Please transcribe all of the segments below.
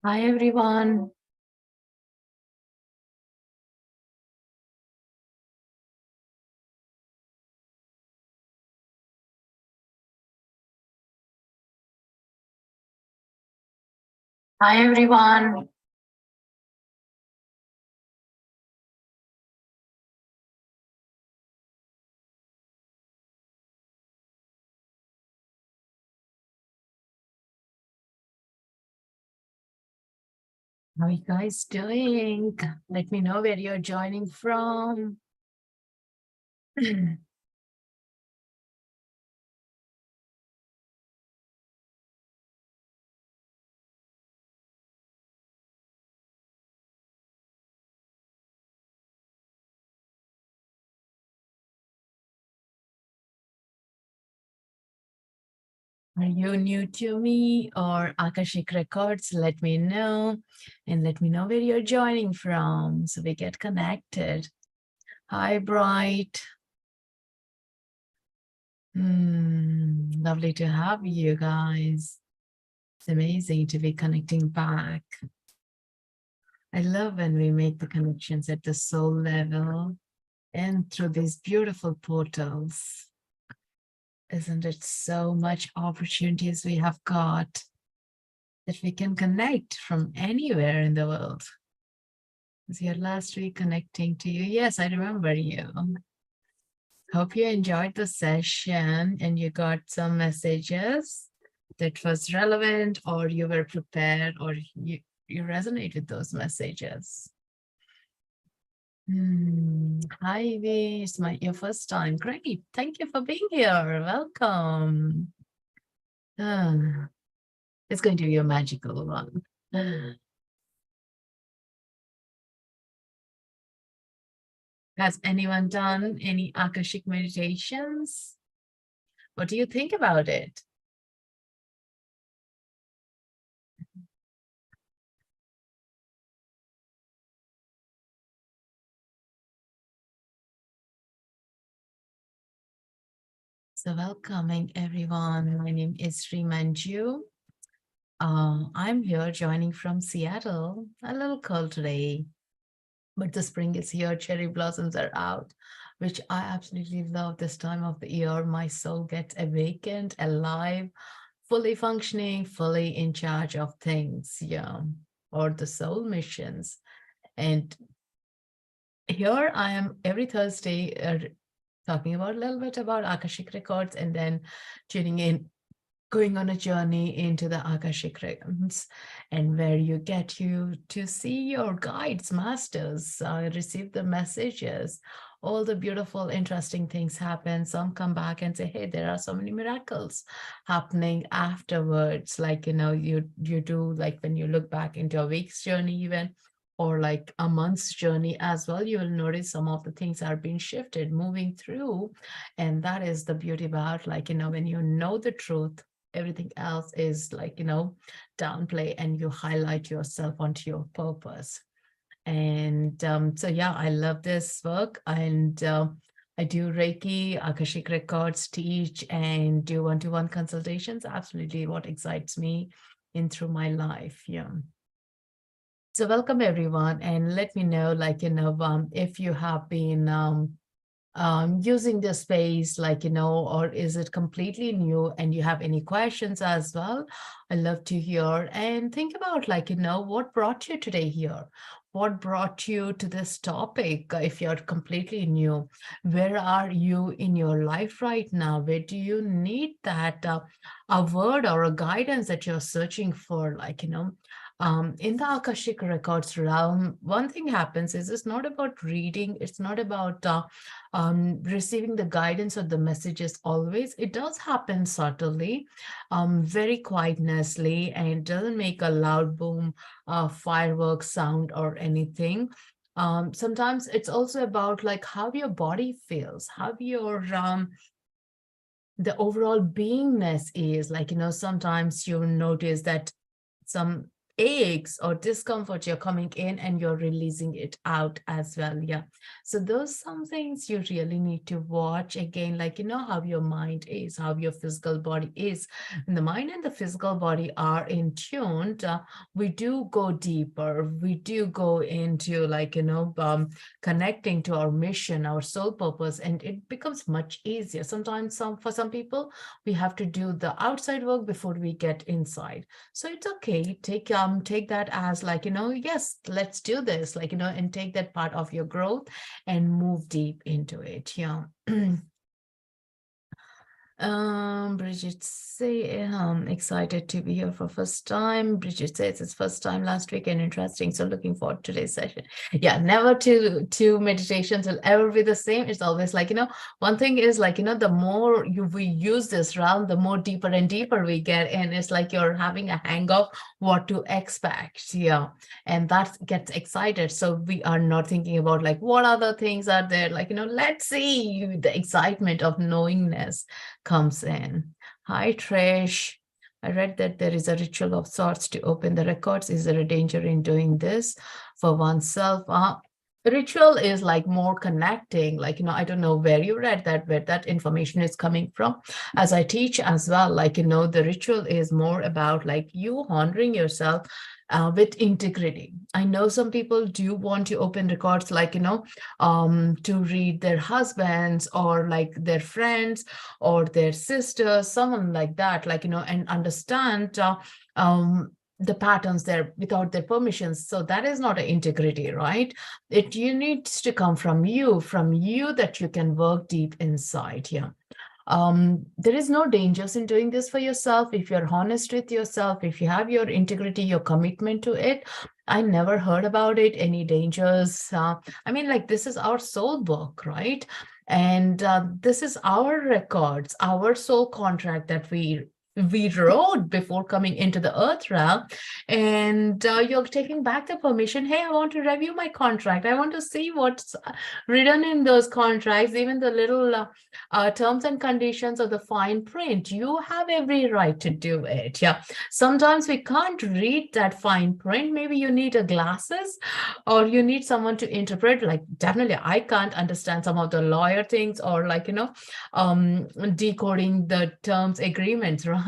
Hi, everyone. Hi, everyone. How are you guys doing? Let me know where you're joining from. Are you new to me or Akashic Records? Let me know and let me know where you're joining from so we get connected. Hi, Bright. Lovely to have you guys. It's amazing to be connecting back. I love when we make the connections at the soul level and through these beautiful portals. Isn't it so much opportunities we have got that we can connect from anywhere in the world? Was your last week connecting to you? Yes, I remember you. Hope you enjoyed the session and you got some messages that was relevant or you were prepared or you resonate with those messages. Hi, Ivy. It's your first time. Great. Thank you for being here. Welcome. Ah, it's going to be a magical one. Has anyone done any Akashic meditations? What do you think about it? So welcoming everyone. My name is Srimanju. I'm here joining from Seattle. A little cold today, but the spring is here. Cherry blossoms are out, which I absolutely love this time of the year. My soul gets awakened, alive, fully functioning, fully in charge of things, yeah, or the soul missions. And here I am every Thursday talking about a little bit about Akashic Records and then tuning in, going on a journey into the Akashic Records and where you get you to see your guides, masters, receive the messages, all the beautiful, interesting things happen. Some come back and say, hey, there are so many miracles happening afterwards. Like, you do like when you look back into a week's journey even, or like a month's journey as well, you will notice some of the things are being shifted, moving through. And that is the beauty about like, when you know the truth, everything else is like, downplay and you highlight yourself onto your purpose. And so, yeah, I love this work. And I do Reiki, Akashic Records, teach, and do one-to-one consultations. Absolutely what excites me in through my life. Yeah. So welcome everyone, and let me know, like, if you have been using the space, like, or is it completely new and you have any questions as well. I love to hear and think about, like, what brought you today here? What brought you to this topic? If you're completely new, where are you in your life right now? Where do you need that a word or a guidance that you're searching for? Like, in the Akashic Records realm, one thing happens is it's not about reading, it's not about receiving the guidance or the messages always. It does happen subtly, very quietnessly, and it doesn't make a loud boom, fireworks sound or anything. Sometimes it's also about like how your body feels, how your the overall beingness is. Like, sometimes you notice that some aches or discomfort, you're coming in and you're releasing it out as well. Yeah. So those some things you really need to watch again, like, how your mind is, how your physical body is. When the mind and the physical body are in tuned, we do go deeper. We do go into like, connecting to our mission, our soul purpose, and it becomes much easier. Sometimes for some people, we have to do the outside work before we get inside. So it's okay. Take that as like, yes, let's do this, like, and take that part of your growth and move deep into it. Yeah. Bridget say excited to be here for first time. Bridget says it's first time last week and interesting. So looking forward to today's session. Yeah, never two meditations will ever be the same. It's always like, one thing is like, the more we use this realm, the more deeper and deeper we get in. It's like you're having a hang of what to expect. Yeah. And that gets excited. So we are not thinking about like what other things are there. Like, let's see the excitement of knowingness comes in. Hi, Trish. I read that there is a ritual of sorts to open the records. Is there a danger in doing this for oneself? Ritual is like more connecting, like, I don't know where you read that, where that information is coming from. As I teach as well, like, the ritual is more about like you honoring yourself with integrity. I know some people do want to open records, like, to read their husbands or like their friends or their sisters, someone like that, like, and understand the patterns there without their permissions. So that is not an integrity, right? You needs to come from you that you can work deep inside here. There is no dangers in doing this for yourself. If you're honest with yourself, if you have your integrity, your commitment to it, I never heard about it, any dangers. I mean, like, this is our soul book, right? And this is our records, our soul contract that we wrote before coming into the earth realm. And you're taking back the permission. Hey, I want to review my contract. I want to see what's written in those contracts, even the little terms and conditions of the fine print. You have every right to do it. Yeah. Sometimes we can't read that fine print. Maybe you need a glasses or you need someone to interpret. Like, definitely I can't understand some of the lawyer things or like, decoding the terms agreements, right?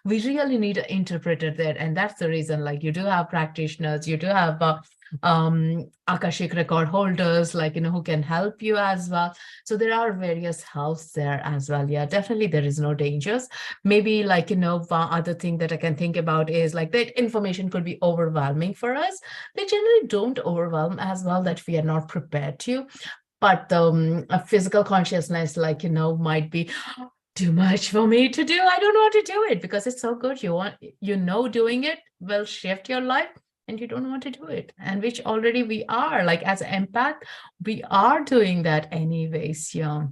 We really need an interpreter there. And that's the reason, like, you do have practitioners, you do have Akashic Record holders, like, who can help you as well. So there are various helps there as well. Yeah, definitely there is no dangers. Maybe like, other thing that I can think about is like that information could be overwhelming for us. They generally don't overwhelm as well, that we are not prepared to. But a physical consciousness, like, might be too much for me to do. I don't want to do it because it's so good. Doing it will shift your life and you don't want to do it. And which already we are, like, as an empath, we are doing that anyways. Yeah.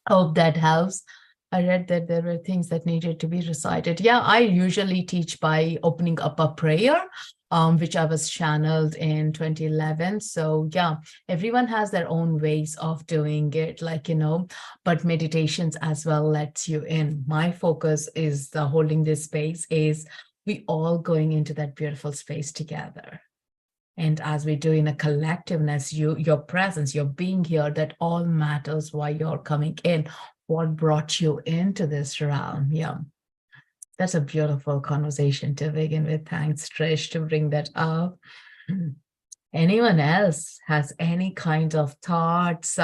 Hope that helps. I read that there were things that needed to be recited. Yeah, I usually teach by opening up a prayer, which I was channeled in 2011. So yeah, everyone has their own ways of doing it, like, but meditations as well lets you in. My focus is the holding this space is we all going into that beautiful space together. And as we do in a collectiveness, your presence, your being here, that all matters why you're coming in, what brought you into this realm. Yeah. That's a beautiful conversation to begin with. Thanks, Trish, to bring that up. Anyone else has any kind of thoughts?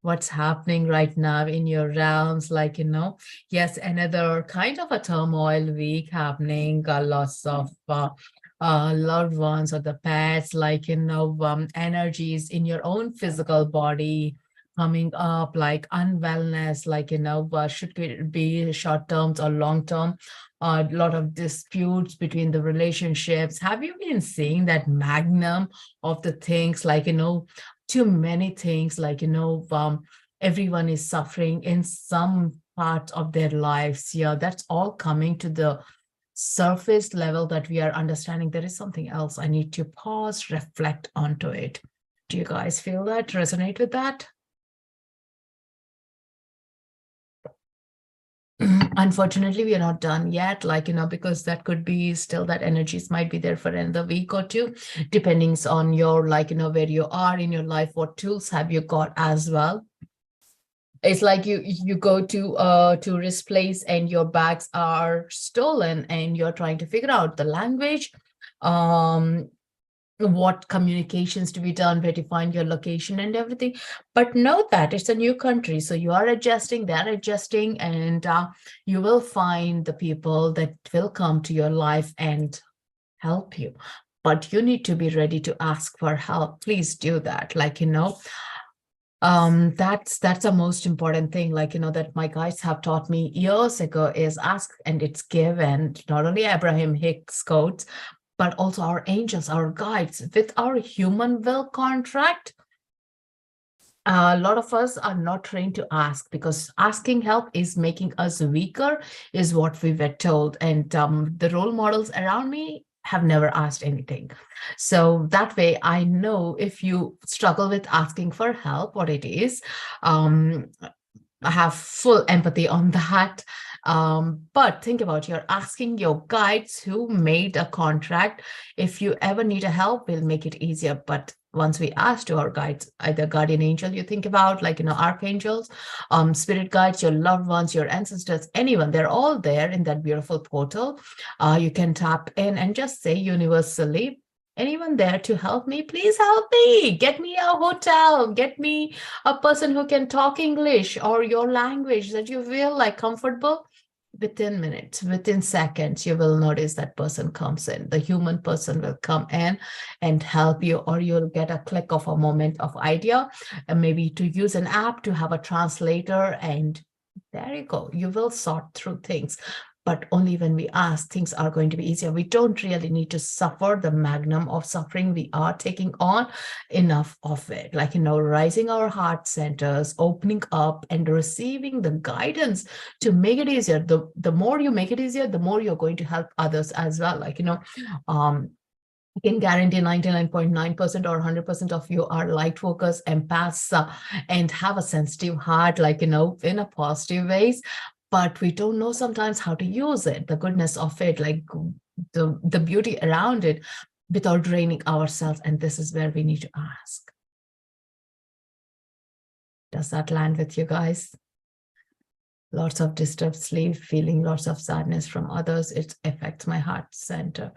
What's happening right now in your realms? Like, yes, another kind of a turmoil week happening, lots of loved ones or the pets, like, energies in your own physical body coming up, like unwellness, like, should it be short terms or long term? A lot of disputes between the relationships. Have you been seeing that magnum of the things, like, too many things, like, everyone is suffering in some part of their lives. Yeah, that's all coming to the surface level that we are understanding there is something else. I need to pause, reflect onto it. Do you guys feel that, resonate with that? Unfortunately, we are not done yet, because that could be still, that energies might be there for another week or two, depending on your, where you are in your life, what tools have you got as well. It's like you go to a tourist place and your bags are stolen and you're trying to figure out the language, um what communications to be done, where to find your location and everything. But know that it's a new country, so you are adjusting, they're adjusting, and you will find the people that will come to your life and help you. But you need to be ready to ask for help. Please do that. That's the most important thing, that my guides have taught me years ago, is ask and it's given. Not only Abraham Hicks quotes, but also our angels, our guides, with our human will contract. A lot of us are not trained to ask, because asking help is making us weaker, is what we were told. And the role models around me have never asked anything. So that way, I know if you struggle with asking for help, what it is. I have full empathy on that. But think about, you're asking your guides who made a contract. If you ever need a help, we'll make it easier. But once we ask to our guides, either guardian angel you think about, archangels, spirit guides, your loved ones, your ancestors, anyone, they're all there in that beautiful portal. You can tap in and just say universally, anyone there to help me? Please help me. Get me a hotel. Get me a person who can talk English or your language that you feel like comfortable. Within minutes, within seconds, you will notice that person comes in. The human person will come in and help you, or you'll get a click of a moment of idea, and maybe to use an app to have a translator, and there you go. You will sort through things. But only when we ask, things are going to be easier. We don't really need to suffer the magnum of suffering we are taking on. Enough of it. Rising our heart centers, opening up and receiving the guidance to make it easier. The more you make it easier, the more you're going to help others as well. I can guarantee 99.9% or 100% of you are light workers, empaths, and have a sensitive heart, in a positive ways. But we don't know sometimes how to use it, the goodness of it, the beauty around it, without draining ourselves. And this is where we need to ask. Does that land with you guys? Lots of disturbed sleep, feeling lots of sadness from others. It affects my heart center.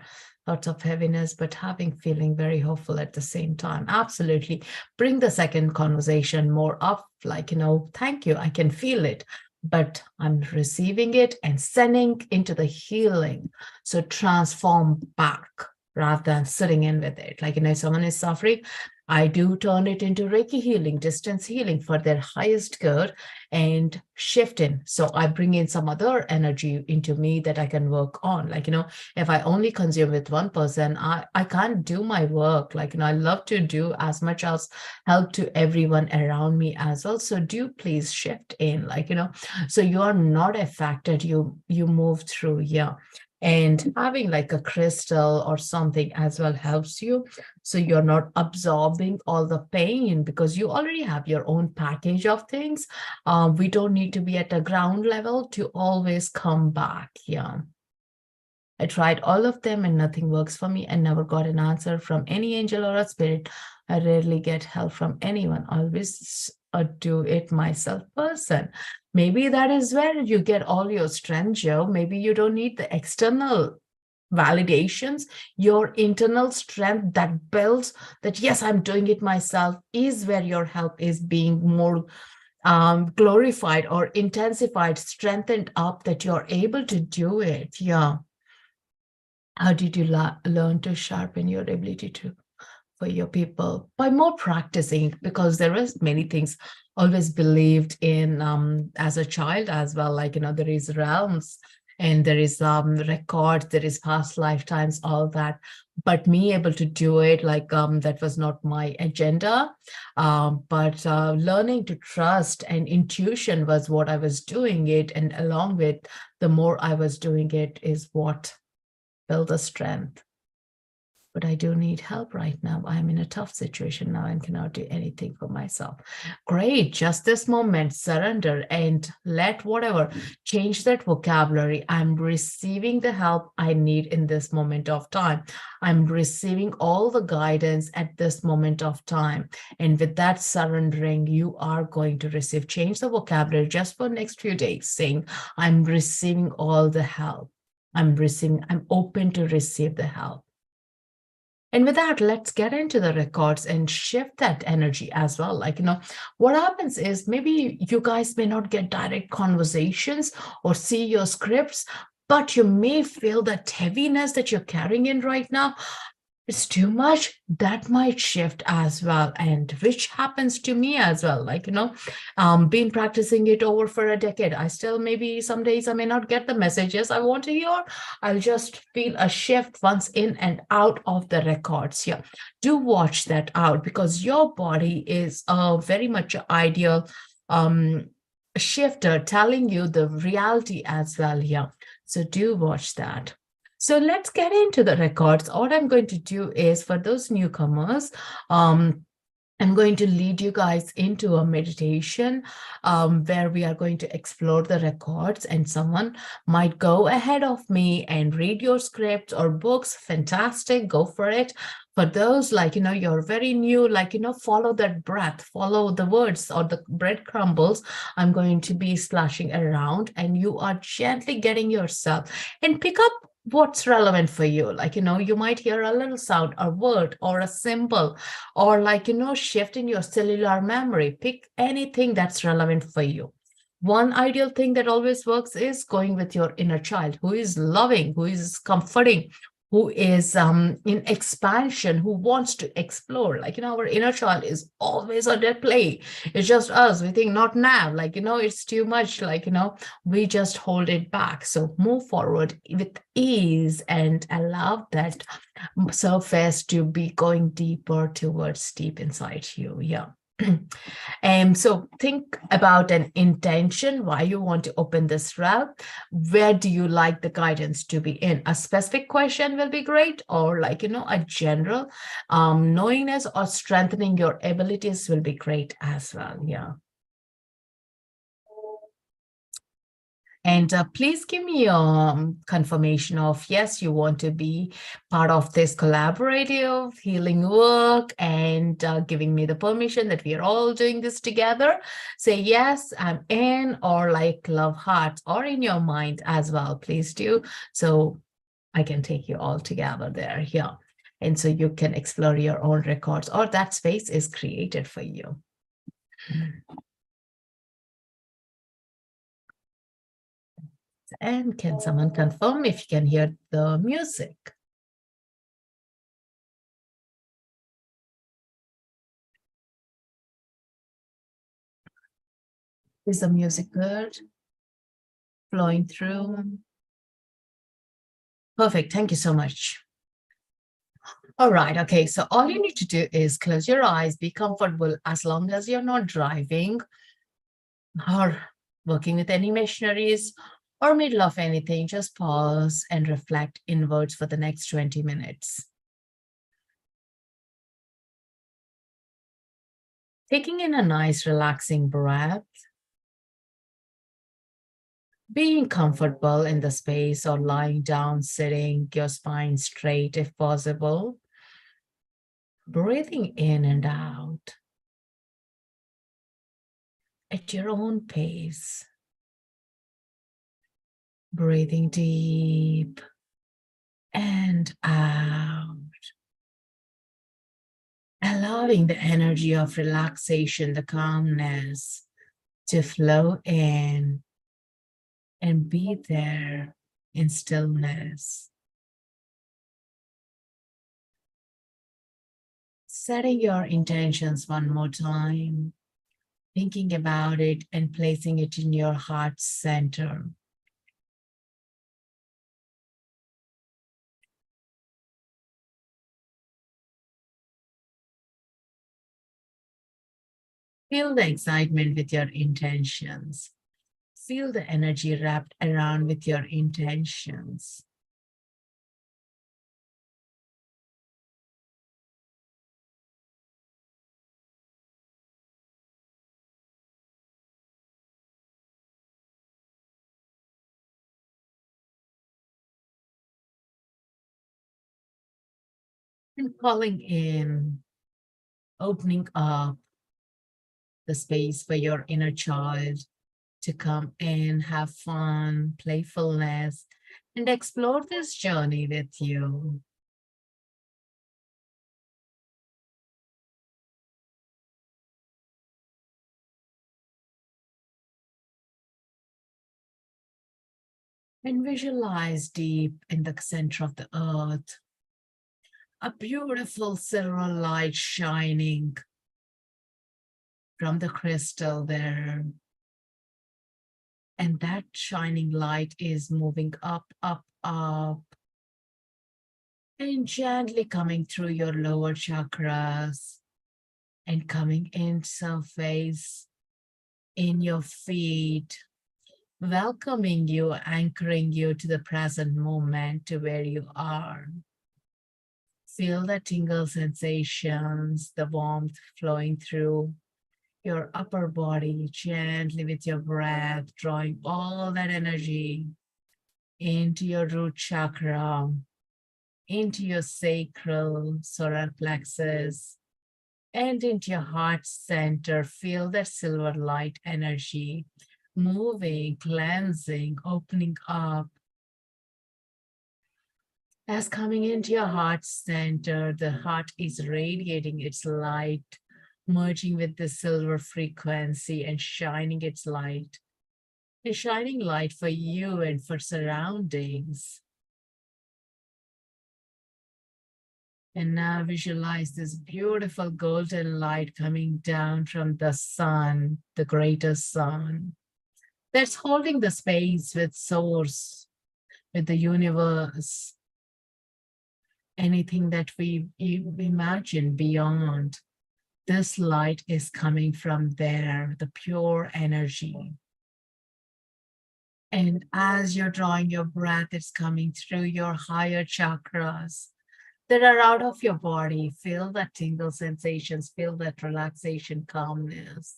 Lots of heaviness, but feeling very hopeful at the same time. Absolutely. Bring the second conversation more up, thank you, I can feel it, but I'm receiving it and sending into the healing. So transform back rather than sitting in with it. If someone is suffering, I do turn it into Reiki healing, distance healing for their highest good, and shift in. So I bring in some other energy into me that I can work on. If I only consume with one person, I can't do my work. I love to do as much as help to everyone around me as well. So do please shift in, so you are not affected. You move through, yeah. And having a crystal or something as well helps you. So you're not absorbing all the pain, because you already have your own package of things. We don't need to be at a ground level to always come back. Yeah. I tried all of them and nothing works for me, and never got an answer from any angel or a spirit. I rarely get help from anyone, always do it myself person. Maybe that is where you get all your strength, Joe. Maybe you don't need the external validations. Your internal strength that builds that, yes, I'm doing it myself, is where your help is being more glorified or intensified, strengthened up, that you're able to do it. Yeah. How did you learn to sharpen your ability to for your people? By more practicing, because there is many things always believed in as a child as well. There is realms and there is records, there is past lifetimes, all that. But me able to do it, that was not my agenda. But learning to trust and intuition was what I was doing it. And along with the more I was doing it is what build the strength. but I do need help right now. I'm in a tough situation now and cannot do anything for myself. Great. Just this moment, surrender and let whatever change that vocabulary. I'm receiving the help I need in this moment of time. I'm receiving all the guidance at this moment of time. And with that surrendering, you are going to receive. Change the vocabulary just for next few days, saying, I'm receiving all the help. I'm open to receive the help. And with that, let's get into the records and shift that energy as well. Like, what happens is maybe you guys may not get direct conversations or see your scripts, but you may feel that heaviness that you're carrying in right now. It's too much, that might shift as well, and which happens to me as well. Like, been practicing it over for a decade. I still, maybe some days I may not get the messages I want to hear. I'll just feel a shift once in and out of the records here. Do watch that out, because your body is very much an ideal shifter, telling you the reality as well here. So do watch that. So let's get into the records. What I'm going to do is, for those newcomers, I'm going to lead you guys into a meditation where we are going to explore the records, and someone might go ahead of me and read your scripts or books. Fantastic, go for it. For those, like, you're very new, like, follow that breath, follow the words or the breadcrumbs I'm going to be splashing around, and you are gently getting yourself and pick up what's relevant for you. Like, you might hear a little sound, a word, or a symbol, or like, shift in your cellular memory. Pick anything that's relevant for you. One ideal thing that always works is going with your inner child, who is loving, who is comforting, who is in expansion, who wants to explore. Like, our inner child is always on their play. It's just us. We think, not now. Like, it's too much. Like, we just hold it back. So move forward with ease and allow that surface to be going deeper towards deep inside you. Yeah. And so think about an intention, why you want to open this realm. Where do you like the guidance to be in? A specific question will be great, or like, a general knowingness or strengthening your abilities will be great as well. Yeah. And please give me confirmation of, yes, you want to be part of this collaborative healing work, and giving me the permission that we are all doing this together. Say, yes, I'm in, or like love hearts, or in your mind as well, please do. So I can take you all together there. Yeah. And so you can explore your own records, or that space is created for you. And can someone confirm if you can hear the music? Is the music good? Flowing through? Perfect. Thank you so much. All right. Okay. So all you need to do is close your eyes, be comfortable, as long as you're not driving or working with any machineries or middle of anything. Just pause and reflect inwards for the next 20 minutes. Taking in a nice, relaxing breath. Being comfortable in the space, or lying down, sitting, your spine straight if possible. Breathing in and out at your own pace. Breathing deep and out. Allowing the energy of relaxation, the calmness, to flow in and be there in stillness. Setting your intentions one more time, thinking about it and placing it in your heart center. Feel the excitement with your intentions. Feel the energy wrapped around with your intentions. and calling in, opening up the space for your inner child to come in, have fun, playfulness, and explore this journey with you. And visualize deep in the center of the earth a beautiful silver light shining from the crystal there. And that shining light is moving up, up, up, and gently coming through your lower chakras and coming in surface in your feet, welcoming you, anchoring you to the present moment, to where you are. Feel the tingle sensations, the warmth flowing through your upper body gently with your breath, drawing all that energy into your root chakra, into your sacral solar plexus, and into your heart center. Feel that silver light energy moving, cleansing, opening up. As coming into your heart center, the heart is radiating its light, merging with the silver frequency and shining its light. A shining light for you and for surroundings. And now visualize this beautiful golden light coming down from the sun, the greater sun, that's holding the space with source, with the universe, anything that we imagine beyond. This light is coming from there, the pure energy. And as you're drawing your breath, it's coming through your higher chakras that are out of your body. Feel that tingle sensations, feel that relaxation, calmness,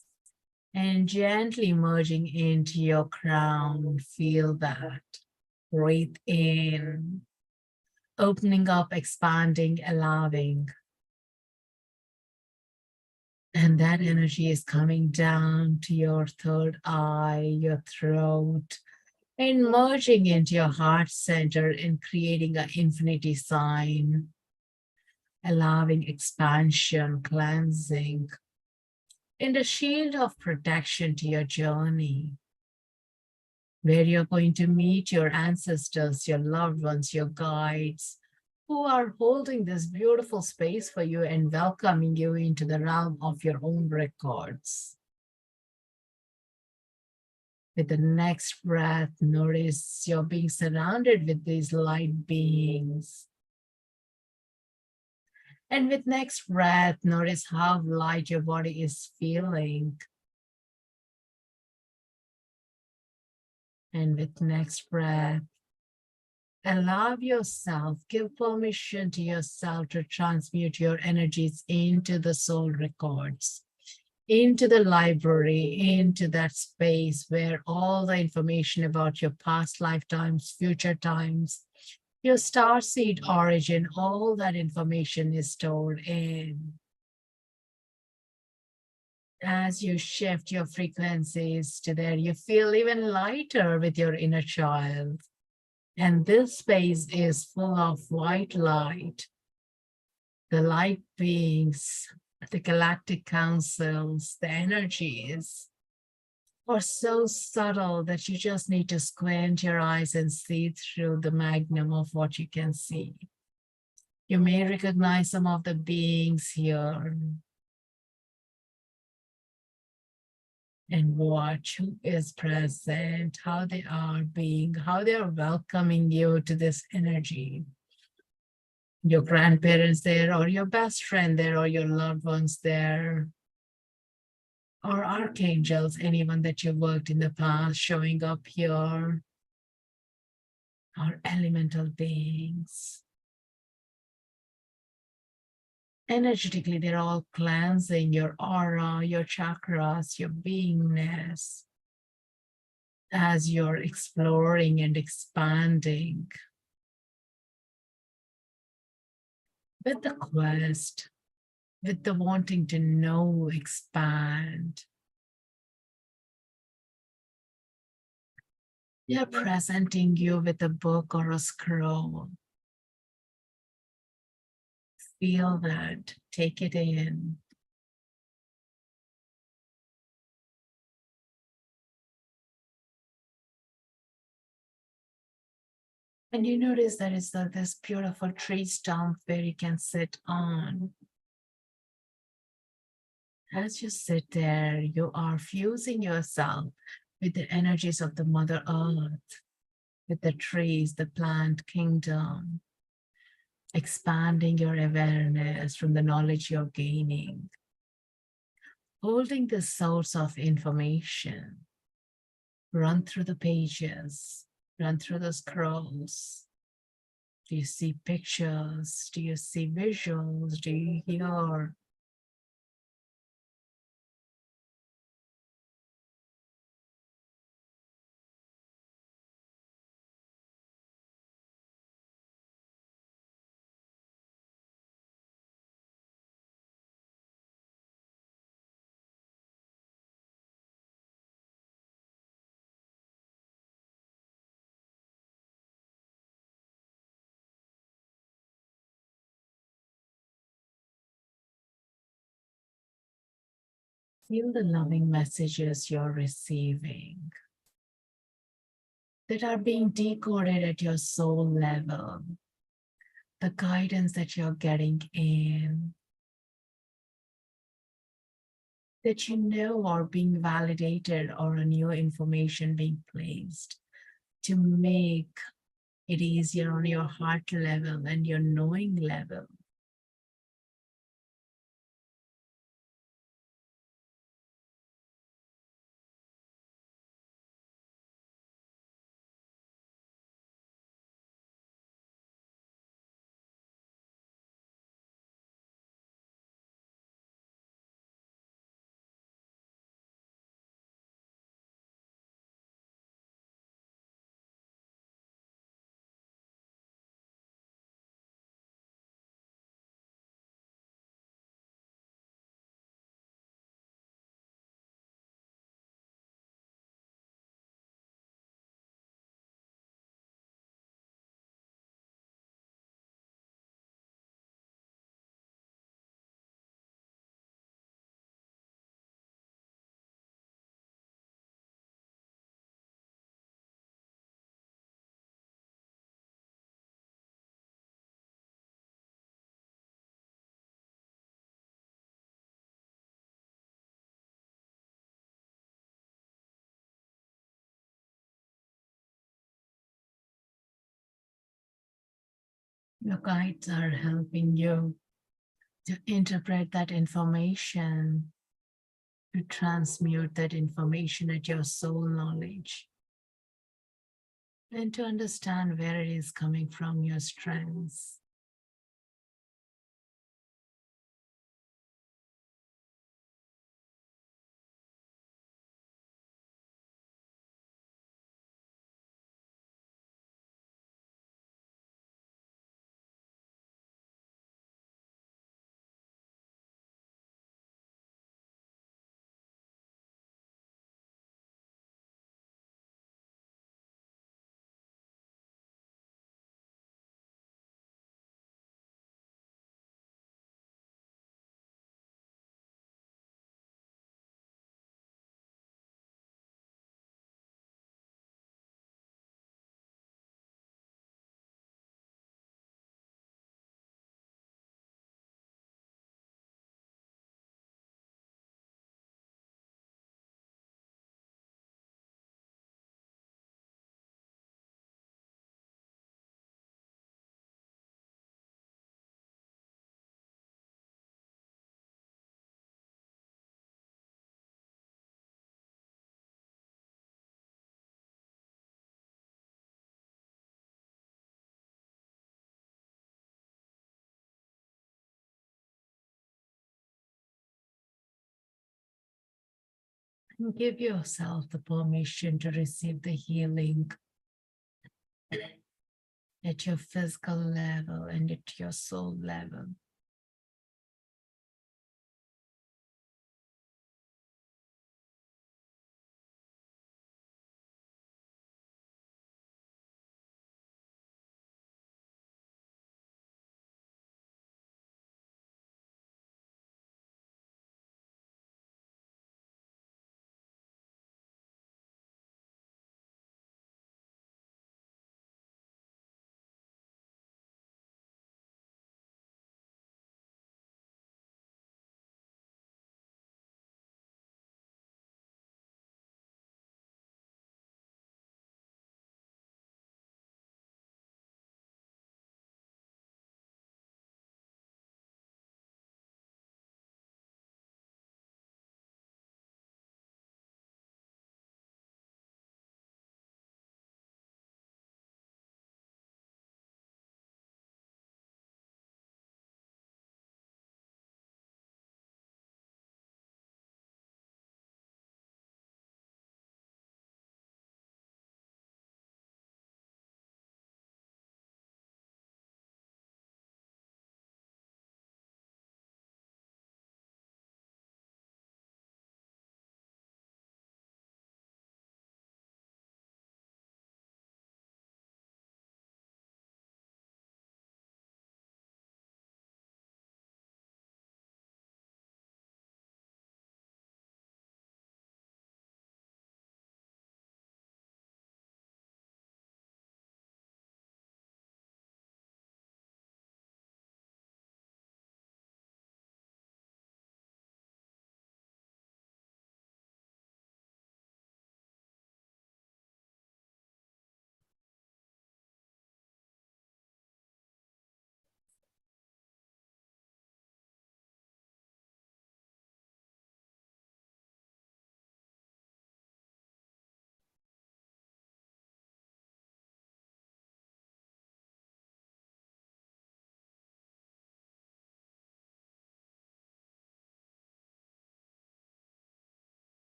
and gently merging into your crown. Feel that. Breathe in, opening up, expanding, allowing. And that energy is coming down to your third eye, your throat, and merging into your heart center and creating an infinity sign, allowing expansion, cleansing, and a shield of protection to your journey, where you're going to meet your ancestors, your loved ones, your guides, who are holding this beautiful space for you and welcoming you into the realm of your own records. With the next breath, notice you're being surrounded with these light beings. And with next breath, notice how light your body is feeling. And with next breath, allow yourself, give permission to yourself to transmute your energies into the soul records, into the library, into that space where all the information about your past lifetimes, future times, your starseed origin, all that information is stored in. As you shift your frequencies to there, you feel even lighter with your inner child. And this space is full of white light. The light beings, the galactic councils, the energies are so subtle that you just need to squint your eyes and see through the magnum of what you can see. You may recognize some of the beings here and watch who is present, how they are being, how they are welcoming you to this energy. Your grandparents there, or your best friend there, or your loved ones there, or archangels, anyone that you worked in the past showing up here, or elemental beings. Energetically, they're all cleansing your aura, your chakras, your beingness as you're exploring and expanding. with the quest, with the wanting to know, expand. They are presenting you with a book or a scroll. Feel that, take it in. And you notice that it's this beautiful tree stump where you can sit on. As you sit there, you are fusing yourself with the energies of the Mother Earth, with the trees, the plant kingdom, expanding your awareness from the knowledge you're gaining, holding the source of information. Run through the pages, run through the scrolls. Do you see pictures? Do you see visuals? Do you hear? Feel the loving messages you're receiving that are being decoded at your soul level, the guidance that you're getting in, that you know are being validated or a new information being placed to make it easier on your heart level and your knowing level. Your guides are helping you to interpret that information, to transmute that information at your soul knowledge, and to understand where it is coming from, your strengths. And give yourself the permission to receive the healing at your physical level and at your soul level.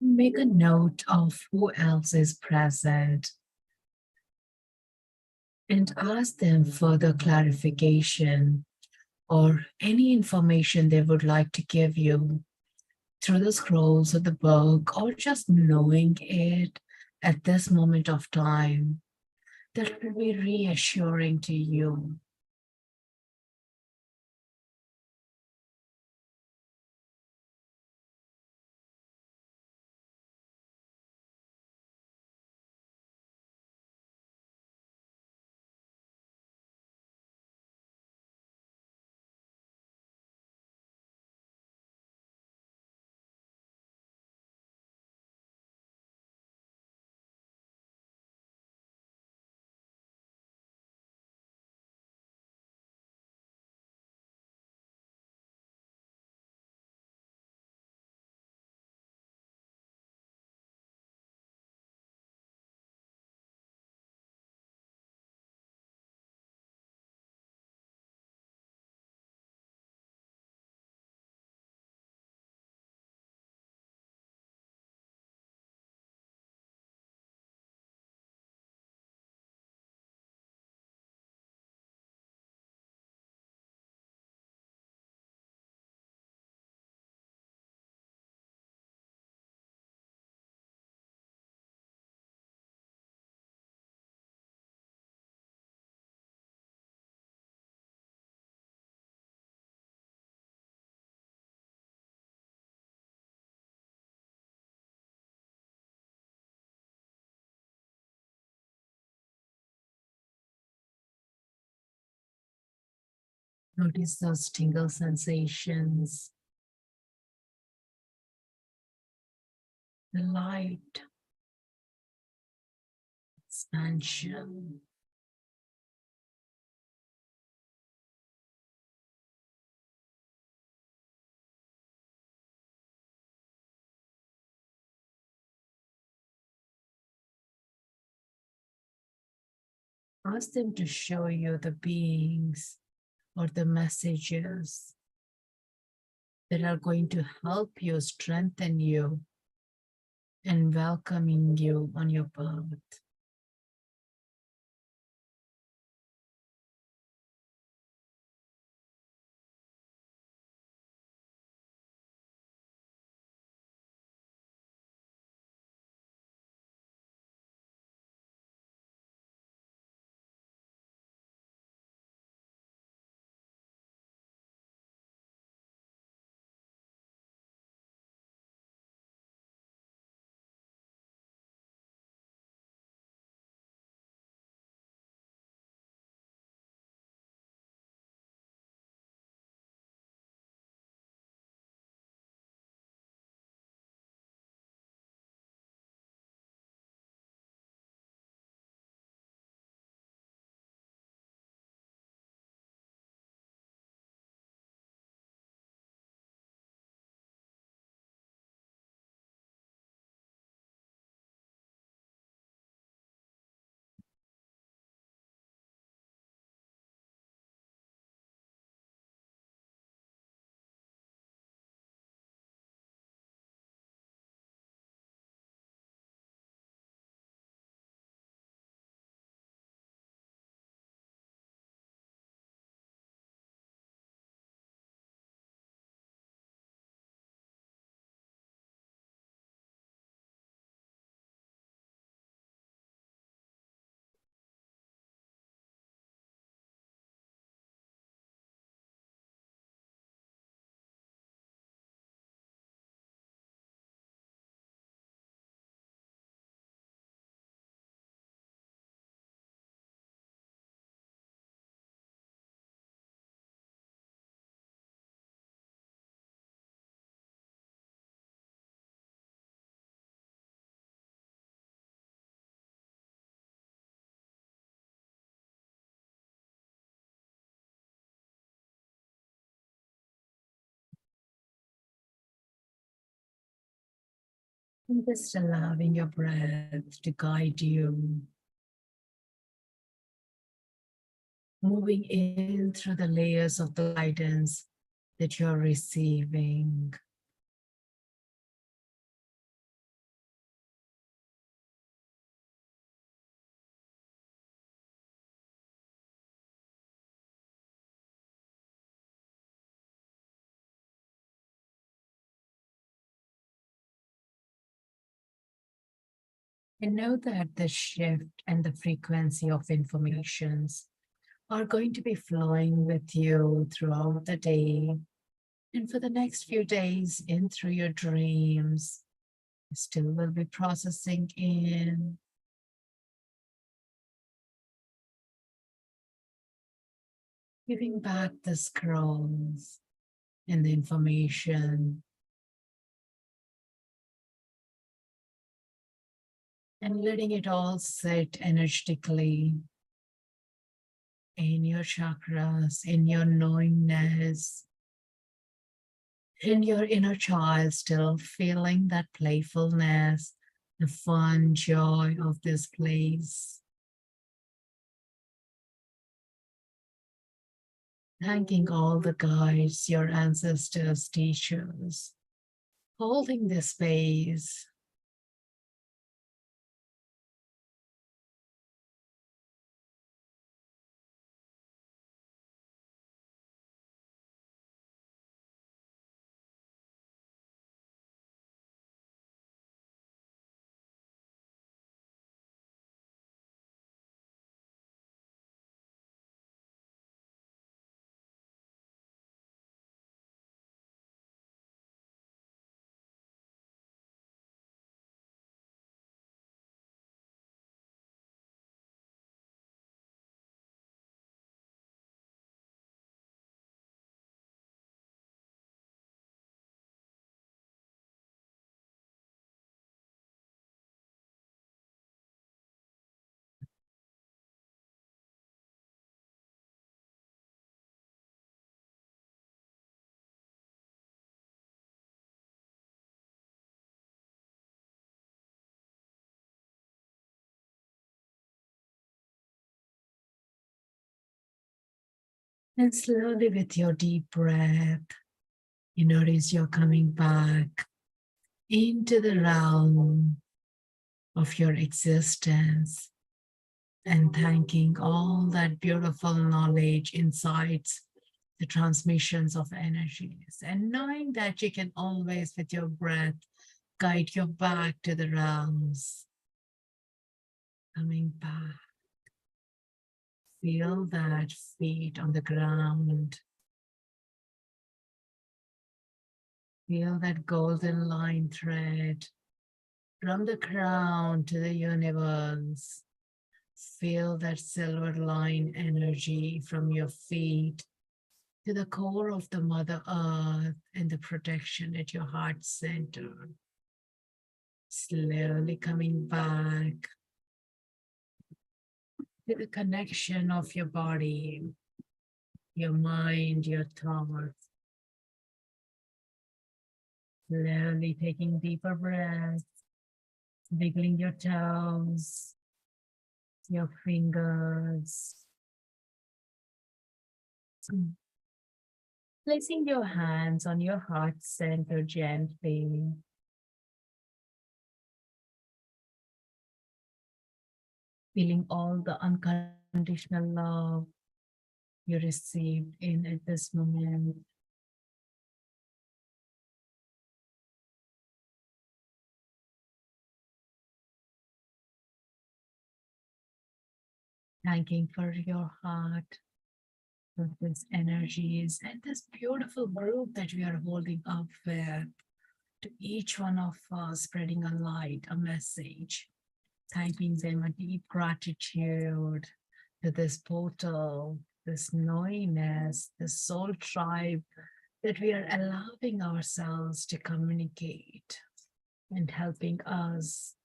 Make a note of who else is present and ask them further clarification or any information they would like to give you through the scrolls of the book or just knowing it at this moment of time that will be reassuring to you. Notice those tingle sensations, the light expansion. Ask them to show you the beings or the messages that are going to help you, strengthen you, and welcoming you on your path. And just allowing your breath to guide you, moving in through the layers of the guidance that you're receiving. And know that the shift and the frequency of informations are going to be flowing with you throughout the day. And for the next few days, in through your dreams, you still will be processing in, giving back the scrolls and the information, and letting it all sit energetically in your chakras, in your knowingness, in your inner child, still feeling that playfulness, the fun, joy of this place. Thanking all the guides, your ancestors, teachers, holding this space. And slowly, with your deep breath, you notice you're coming back into the realm of your existence and thanking all that beautiful knowledge, insights, the transmissions of energies, and knowing that you can always, with your breath, guide you back to the realms, coming back. Feel that feet on the ground. Feel that golden line thread from the crown to the universe. Feel that silver line energy from your feet to the core of the Mother Earth and the protection at your heart center. Slowly coming back to the connection of your body, your mind, your thoughts. Slowly taking deeper breaths, wiggling your toes, your fingers. Placing your hands on your heart center gently. Feeling all the unconditional love you received in at this moment. Thanking for your heart, for these energies and this beautiful group that we are holding up with, to each one of us, spreading a light, a message, thanking them a deep gratitude to this portal, this knowingness, this soul tribe that we are allowing ourselves to communicate and helping us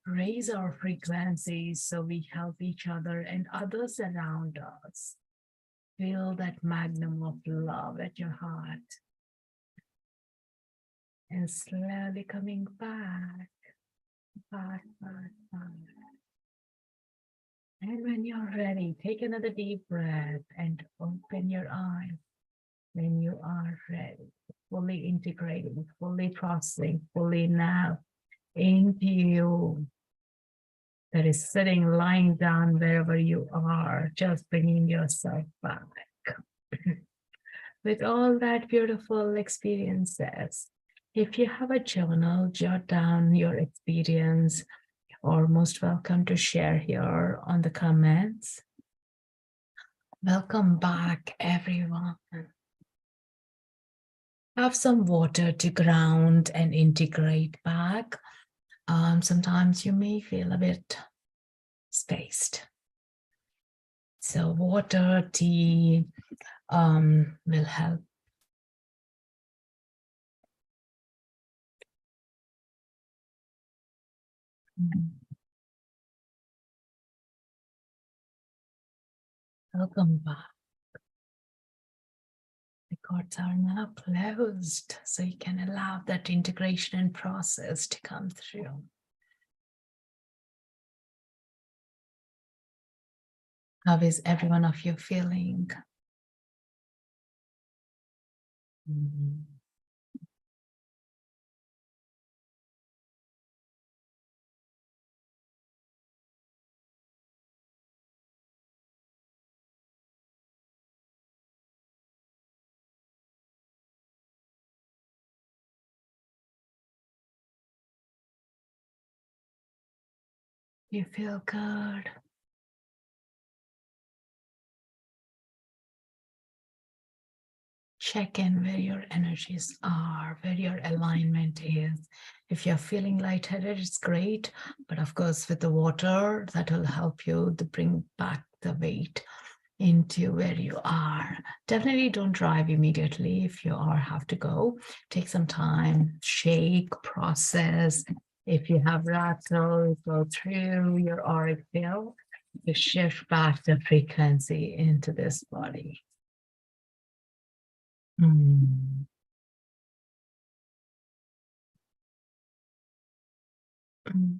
raise our frequencies so we help each other and others around us. Feel that magnum of love at your heart and slowly coming back, back, back, back. And when you're ready, take another deep breath and open your eyes when you are ready, fully integrating, fully processing, fully now into you that is sitting, lying down wherever you are, just bringing yourself back with all that beautiful experiences. If you have a journal, jot down your experience, or most welcome to share here on the comments. Welcome back, everyone. Have some water to ground and integrate back. Sometimes you may feel a bit spaced. So water, tea will help. Welcome back. Records are now closed, so you can allow that integration and process to come through. How is every one of you feeling? You feel good. Check in where your energies are, where your alignment is. If you're feeling lightheaded, it's great. But of course, with the water, that will help you to bring back the weight into where you are. Definitely don't drive immediately if you are have to go. Take some time, shake, process. If you have rattle, go through your auric field to shift back the frequency into this body. Mm. Mm.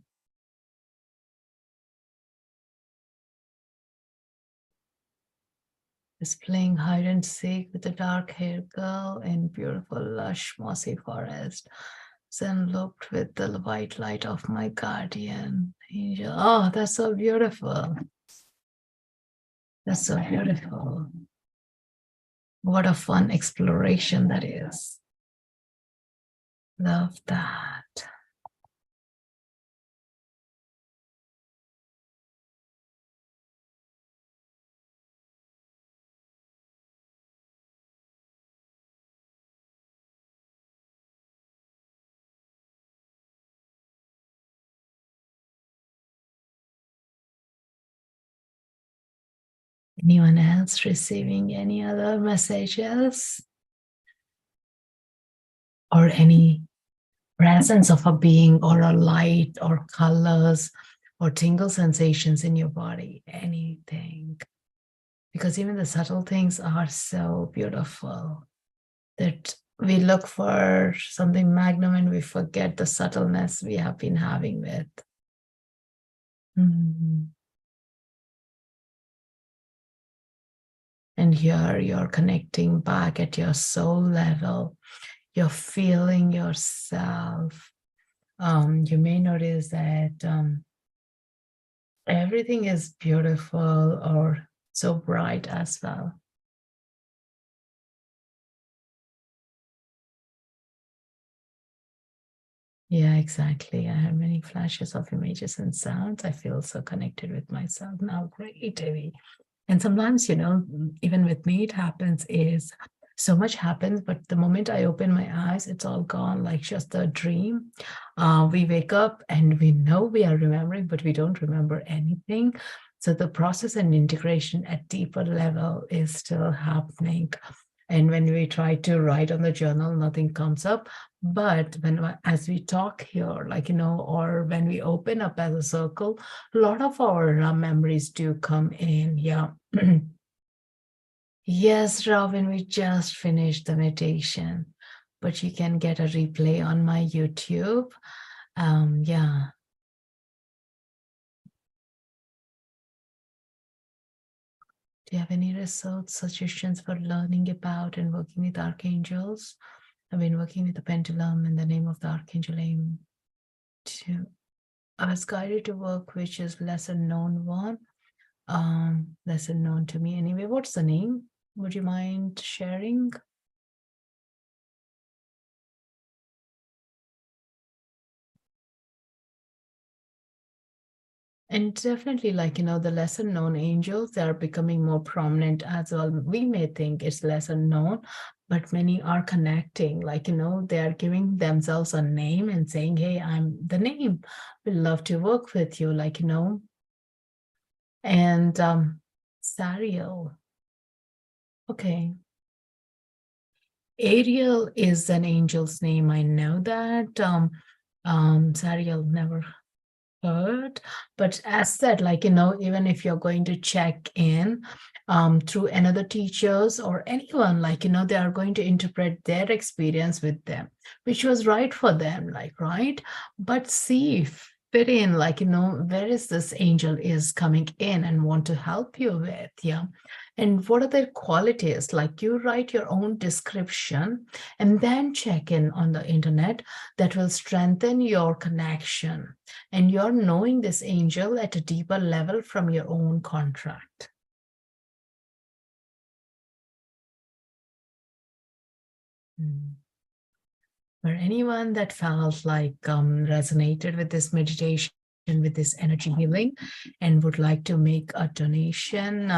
Just playing hide and seek with a dark-haired girl in beautiful, lush, mossy forest. Then looked with the white light of my guardian angel. Oh, that's so beautiful. That's so beautiful. What a fun exploration that is. Love that. Anyone else receiving any other messages? Or any presence of a being or a light or colors or tingle sensations in your body? Anything. Because even the subtle things are so beautiful that we look for something magnum and we forget the subtleness we have been having with. And here you're connecting back at your soul level. You're feeling yourself. You may notice that everything is beautiful or so bright as well. Yeah, exactly. I have many flashes of images and sounds. I feel so connected with myself now. Great, Evie. And sometimes, even with me, it happens is so much happens, but the moment I open my eyes, it's all gone, like just a dream. We wake up and we know we are remembering, but we don't remember anything. So the process and integration at deeper level is still happening. And when we try to write on the journal, nothing comes up. But as we talk here, or when we open up as a circle, a lot of our memories do come in. Yeah. Yes, Robin, we just finished the meditation, but you can get a replay on my YouTube. Yeah. Do you have any results, suggestions for learning about and working with archangels? I've been working with the pendulum in the name of the archangel aim to. I was guided to work, which is lesser known one. Lesser known to me anyway. What's the name? Would you mind sharing? And definitely, the lesser known angels, they are becoming more prominent as well. We may think it's lesser known, but many are connecting. They are giving themselves a name and saying, hey, I'm the name. We'd love to work with you, And Sariel. Okay. Ariel is an angel's name. I know that. Sariel never heard, but as said, even if you're going to check in through another teachers or anyone, they are going to interpret their experience with them, which was right for them, right? But see, fit in, where is this angel is coming in and want to help you with, yeah. And what are their qualities? You write your own description and then check in on the internet. That will strengthen your connection. And you're knowing this angel at a deeper level from your own contract. For anyone that felt resonated with this meditation, with this energy healing, and would like to make a donation,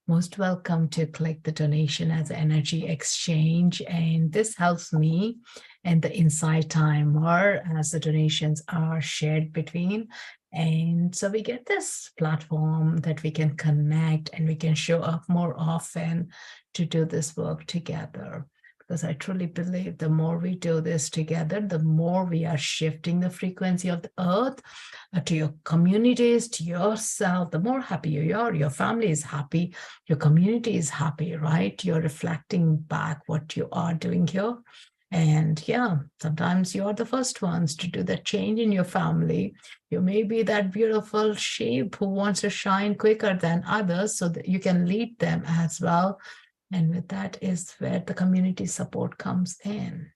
most welcome to click the donation as energy exchange. And this helps me and the inside timer as the donations are shared between. And so we get this platform that we can connect and we can show up more often to do this work together. Because I truly believe the more we do this together, the more we are shifting the frequency of the earth to your communities, to yourself. The more happy you are, your family is happy, your community is happy, right? You're reflecting back what you are doing here. And yeah, sometimes you are the first ones to do the change in your family. You may be that beautiful sheep who wants to shine quicker than others so that you can lead them as well. And with that is where the community support comes in.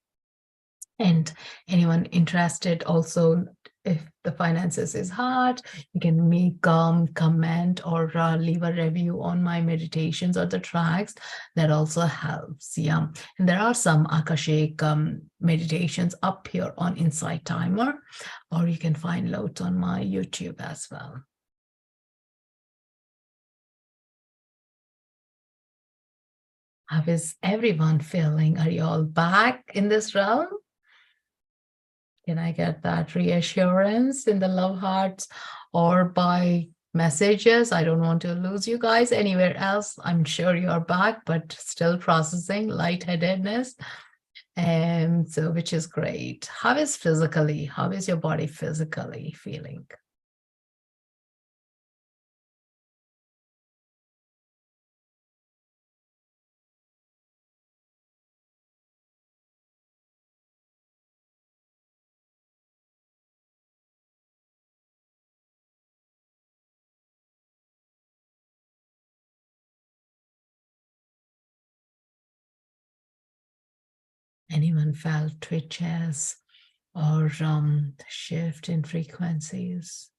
And anyone interested also, if the finances is hard, you can make comment or leave a review on my meditations or the tracks. That also helps. Yeah. And there are some Akashic meditations up here on Insight Timer, or you can find loads on my YouTube as well. How is everyone feeling? Are you all back in this realm? Can I get that reassurance in the love hearts or by messages? I don't want to lose you guys anywhere else. I'm sure you're back, but still processing lightheadedness. And so, which is great. How is your body physically feeling? Anyone felt twitches or shift in frequencies?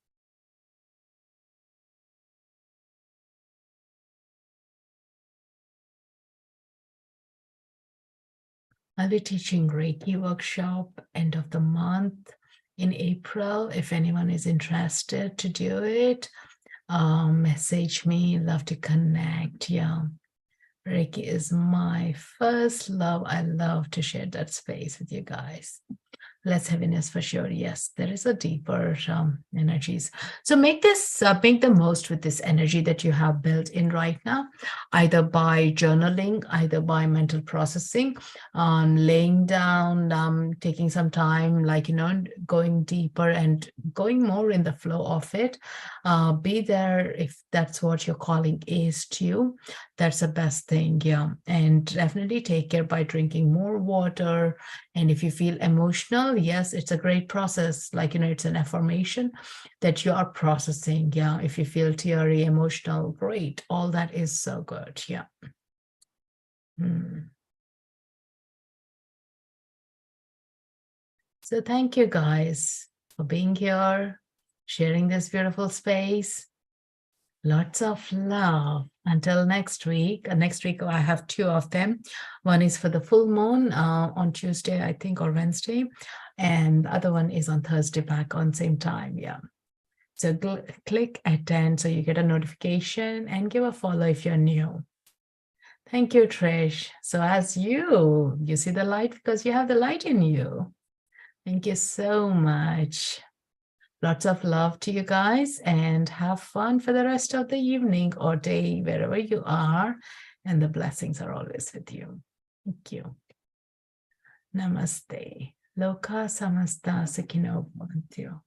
I'll be teaching Reiki workshop end of the month in April. If anyone is interested to do it, message me. Love to connect. Yeah. Reiki is my first love. I love to share that space with you guys. Less heaviness for sure. Yes, there is a deeper energies. So make the most with this energy that you have built in right now, either by journaling, either by mental processing, laying down, taking some time, going deeper and going more in the flow of it. Be there if that's what your calling is to you. That's the best thing. Yeah. And definitely take care by drinking more water. And if you feel emotional, yes, it's a great process. It's an affirmation that you are processing. Yeah. If you feel teary, emotional, great. All that is so good. Yeah. So thank you guys for being here, sharing this beautiful space. Lots of love. Until next week. Next week, I have two of them. One is for the full moon on Tuesday, I think, or Wednesday. And the other one is on Thursday back on same time. Yeah. So click attend so you get a notification and give a follow if you're new. Thank you, Trish. So as you see the light because you have the light in you. Thank you so much. Lots of love to you guys and have fun for the rest of the evening or day, wherever you are. And the blessings are always with you. Thank you. Namaste. Loka samasta sukhino bhavantu.